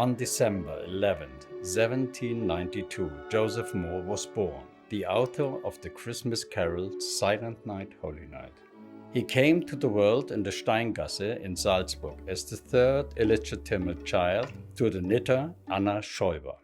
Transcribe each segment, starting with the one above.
On December 11th, 1792, Joseph Mohr was born, the author of the Christmas carol Silent Night, Holy Night. He came to the world in the Steingasse in Salzburg as the third illegitimate child to the knitter Anna Schäuber.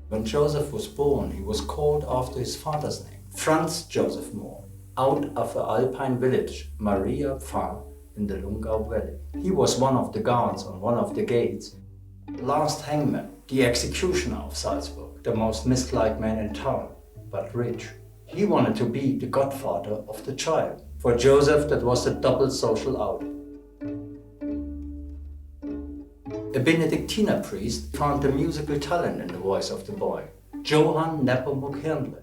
When Joseph was born, he was called after his father's name, Franz Joseph Mohr, out of an Alpine village, Maria Pfarr, in the Lungau Valley. He was one of the guards on one of the gates. The last hangman, the executioner of Salzburg, the most misliked man in town, but rich. He wanted to be the godfather of the child. For Joseph, that was a double social out. A Benedictiner priest found the musical talent in the voice of the boy, Johann Nepomuk Hirnle.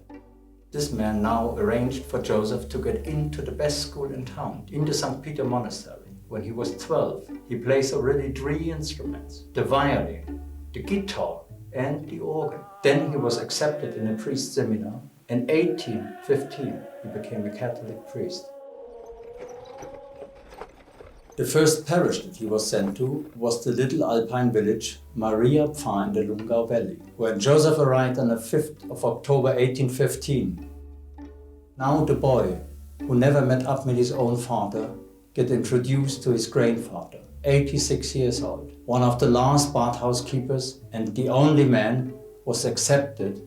This man now arranged for Joseph to get into the best school in town, in the St. Peter Monastery. When he was 12, he plays already 3 instruments, the violin, the guitar and the organ. Then he was accepted in a priest seminar. In 1815, he became a Catholic priest. The first parish that he was sent to was the little Alpine village Maria Pfarr in the Lungau Valley, where Joseph arrived on the 5th of October 1815. Now the boy, who never met up with his own father, get introduced to his grandfather, 86 years old. One of the last bathhouse keepers and the only man was accepted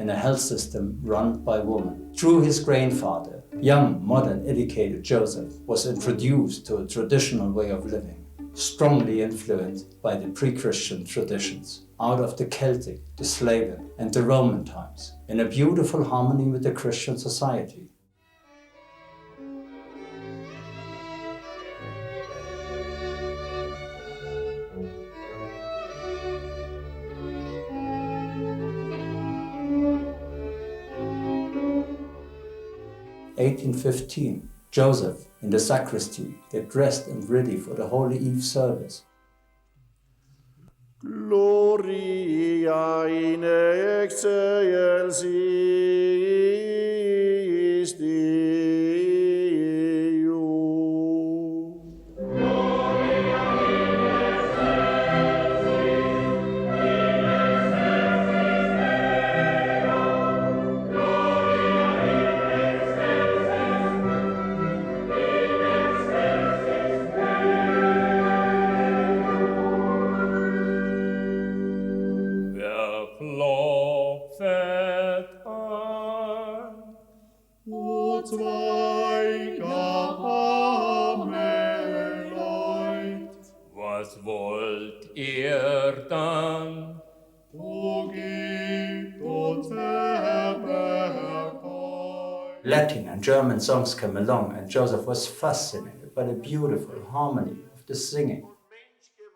in a health system run by women. Through his grandfather, young, modern, educated Joseph was introduced to a traditional way of living, strongly influenced by the pre-Christian traditions, out of the Celtic, the Slavic and the Roman times, in a beautiful harmony with the Christian society. In 1815, Joseph, in the sacristy, get dressed and ready for the Holy Eve service. Gloria in excelsis Deo. Was wollt ihr dann? Latin and German songs came along and Joseph was fascinated by the beautiful harmony of the singing.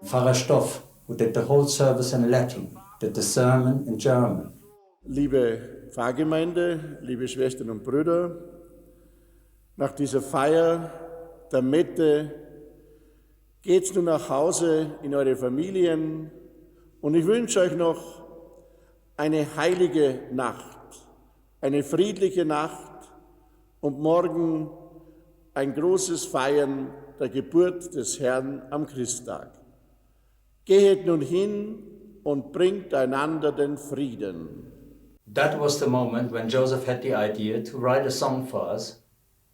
Pfarrer Stoff, who did the whole service in Latin, did the sermon in German. Liebe Pfarrgemeinde, liebe Schwestern und Brüder, nach dieser Feier der Mette geht's nun nach Hause in eure Familien und ich wünsche euch noch eine heilige Nacht, eine friedliche Nacht und morgen ein großes Feiern der Geburt des Herrn am Christtag. Gehet nun hin und bringt einander den Frieden. That was the moment when Joseph had the idea to write a song for us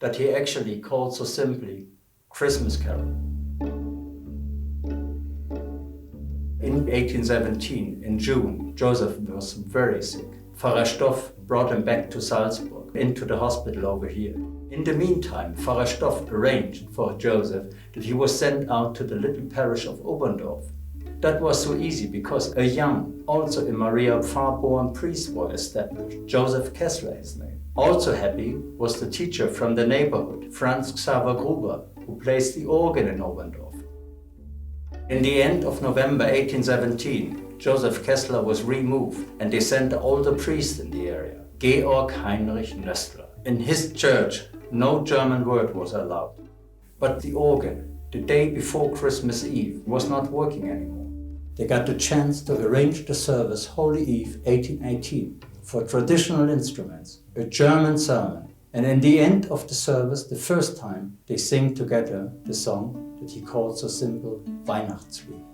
that he actually called so simply Christmas Carol. In 1817, in June, Joseph was very sick. Pfarrer Stoff brought him back to Salzburg, into the hospital over here. In the meantime, Pfarrer Stoff arranged for Joseph that he was sent out to the little parish of Oberndorf. That was so easy because a young, also in Maria Pfarr-born priest was established, Joseph Kessler his name. Also happy was the teacher from the neighborhood, Franz Xaver Gruber, who plays the organ in Oberndorf. In the end of November 1817, Joseph Kessler was removed and they sent an older priest in the area, Georg Heinrich Nöstler. In his church, no German word was allowed. But the organ, the day before Christmas Eve, was not working anymore. They got the chance to arrange the service Holy Eve 1818 for traditional instruments, a German sermon And in the end of the service, the first time, they sing together the song that he called so simple, Weihnachtslied.